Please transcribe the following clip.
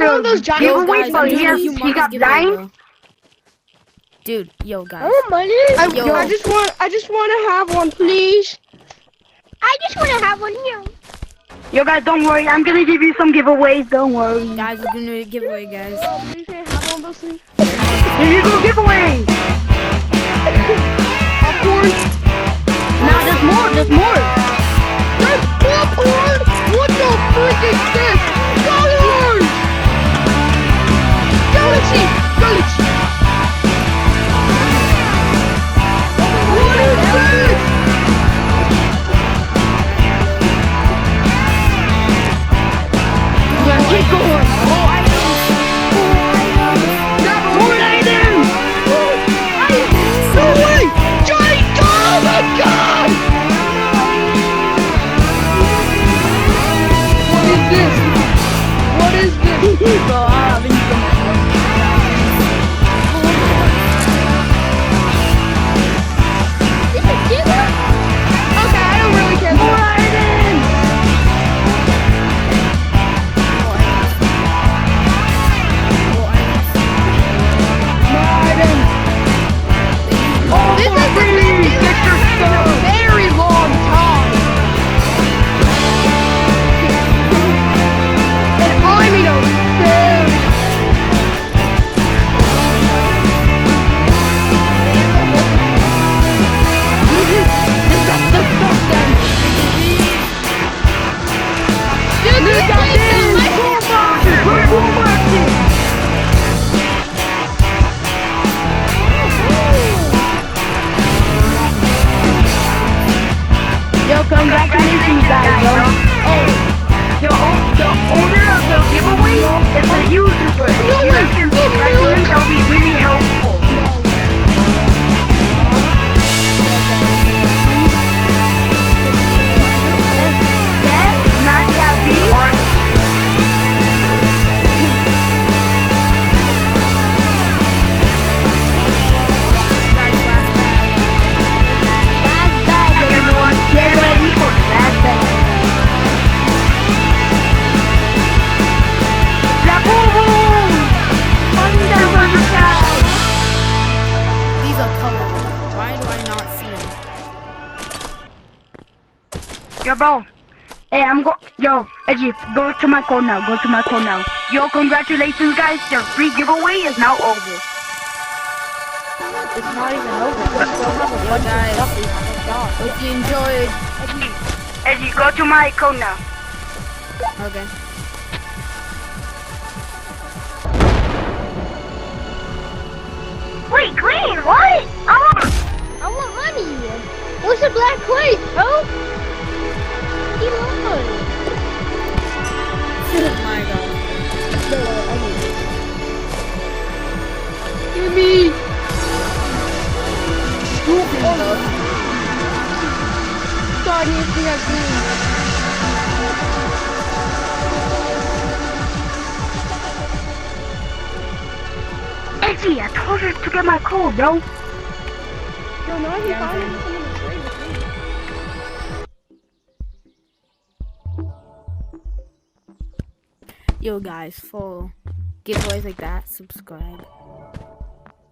have one of those giant Yo, giveaways, guys, but I'm he doing a has, humongous he got giveaway, blind. bro. Dude, yo, guys. Oh, money. Yo. I just want to have one, please. I just want to have one here. Yo, guys, don't worry. I'm gonna give you some giveaways. Don't worry. Guys, we're doing a giveaway, guys. Oh, please can I have one of those things? Here you go, giveaway. Popcorn. Now there's more. There's more. There's popcorn. What the frick is this? Popcorn. Galaxy. Galaxy. What is this? Keep going. Oh, I know. More items. No way! Giant! Oh my god! What is this? What is this? Bro, I haven't Okay, I don't really care. more items. More items. Oh, This has been get your in a stuff. very long time. And I mean a very Dude, Look at this. Purple market. Yo, congratulations, guys, yo. The owner of the giveaway is a YouTuber. If you guys can subscribe to him, that'll be really helpful. Yes, Nadia B. Last bag, everyone. Get ready for the last bag. La boom! Thunder from the sky. These are colors. Why do I not see them? Yo, bro. Hey, Yo, Edgy, go to my code now. Go to my code now. Yo, congratulations, guys. Your free giveaway is now over. It's not even over. We still have a bunch of guys. stuff we haven't got. Hope you enjoyed. Edgy, go to my code now. Okay. Wait, green, what? I want money. What's a black plate, bro? Elon. Oh my god. Give me. God, he has Edgy, I told her to get my code, bro. Yo, no, he Yeah, finally okay. someone to trade with me. Yo, guys, for giveaways like that, subscribe.